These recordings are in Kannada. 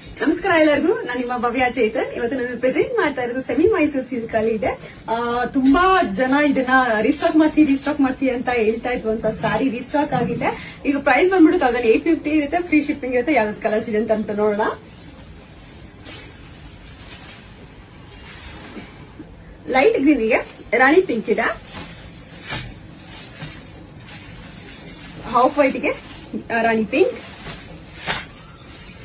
ನಮಸ್ಕಾರ ಎಲ್ಲರಿಗೂ, ನಾನು ನಿಮ್ಮ ಭವ್ಯ ಚೇತನ್. ಇವತ್ತು ನಾನು ಪ್ರೆಸೆಂಟ್ ಮಾಡ್ತಾ ಇರೋದು ಸೆಮಿ ಮೈಸೂರು ಸಿಲ್ಕ್ ಅಲ್ಲಿ ಇದೆ. ತುಂಬಾ ಜನ ಇದನ್ನ ರೀಸ್ಟಾಕ್ ಮಾಡಿಸಿ ಅಂತ ಹೇಳ್ತಾ ಇದ್ವಂತ ಸಾರಿ ರೀಸ್ಟಾಕ್ ಆಗಿದೆ. ಈಗ ಪ್ರೈಸ್ ಬಂದ್ಬಿಟ್ಟು 1850 ಇರುತ್ತೆ, ಫ್ರೀ ಶಿಪ್ಪಿಂಗ್ ಇರುತ್ತೆ. ಯಾವ್ದು ಕಲರ್ಸ್ ಇದೆ ಅಂತ ನೋಡೋಣ. ಲೈಟ್ ಗ್ರೀನ್ ಗೆ ರಾಣಿ ಪಿಂಕ್ ಇದೆ, ಹಾಫ್ ವೈಟ್ ಗೆ ರಾಣಿ ಪಿಂಕ್.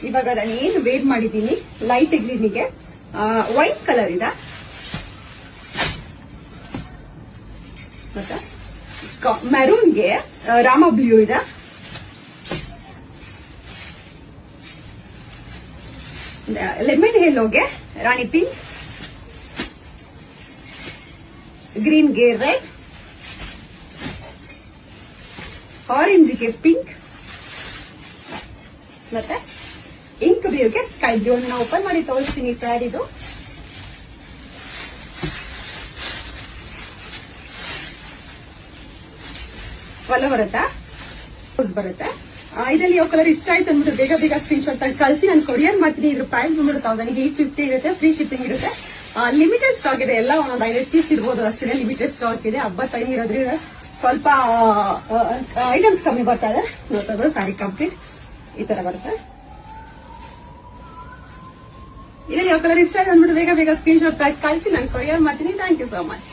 ಇವಾಗ ನಾನು ಏನು ವೇರ್ ಮಾಡಿದ್ದೀನಿ ಲೈಟ್ ಗ್ರೀನಿಗೆ ವೈಟ್ ಕಲರ್ ಇದೆ, ಮತ್ತೆ ಮೆರೂನ್ಗೆ ರಾಮ ಬ್ಲೂ ಇದೆ, ಲೆಮನ್ ಯೆಲ್ಲೋಗೆ ರಾಣಿ ಪಿಂಕ್, ಗ್ರೀನ್ಗೆ ರೆಡ್, ಆರೆಂಜ್ಗೆ ಪಿಂಕ್, ಮತ್ತೆ ಇಂಕ್ ಬ್ಲೂಗೆ ಸ್ಕೈ ಬ್ಲೂ. ನಾನು ಓಪನ್ ಮಾಡಿ ತೋರಿಸ್ತೀನಿ ಸ್ಯಾರಿದು. ಹೊಲ ಬರುತ್ತಾ ಬರುತ್ತೆ. ಇದರಲ್ಲಿ ಯಾವ ಕಲರ್ ಇಷ್ಟ ಆಯ್ತು ಅಂದ್ಬಿಟ್ಟು ಬೇಗ ಸ್ಕ್ರೀನ್ ಶಾಟ್ ಆಗಿ ಕಳಿಸಿ ನಾನು ಕೊರಿಯರ್ ಮಾಡ್ತೀನಿ. ಇದ್ರ ಪ್ರೈಸ್ ಬಂದ್ಬಿಟ್ಟು 1850 ಇರುತ್ತೆ, ಫ್ರೀ ಶಿಪ್ಪಿಂಗ್ ಇರುತ್ತೆ. ಲಿಮಿಟೆಡ್ ಸ್ಟಾಕ್ ಇದೆ, ಎಲ್ಲ ಒಂದೊಂದು 5 ಪೀಸ್ ಇರ್ಬೋದು ಅಷ್ಟೇ. ಲಿಮಿಟೆಡ್ ಸ್ಟಾಕ್ ಇದೆ, ಹಬ್ಬ ಟೈಮ್ ಇರೋದ್ರಿಂದ ಸ್ವಲ್ಪ ಐಟಮ್ಸ್ ಕಮ್ಮಿ ಬರ್ತಾ ಇದೆ. ನೋಡ್ತಾ ಸಾರಿ ಕಂಪ್ಲೀಟ್ ಈ ತರ ಬರುತ್ತೆ. ಇದರಲ್ಲಿ ಯಾವ ಕಲರ್ ಇಷ್ಟ ಆಯ್ತು ಅಂದ್ಬಿಟ್ಟು ಬೇಗ ಸ್ಕ್ರೀನ್ ಶಾಟ್ ಆಗಿ ಕಳಿಸಿ ನಾನು ಕೊರಿಯರ್ ಮಾಡ್ತೀನಿ. Thank you so much.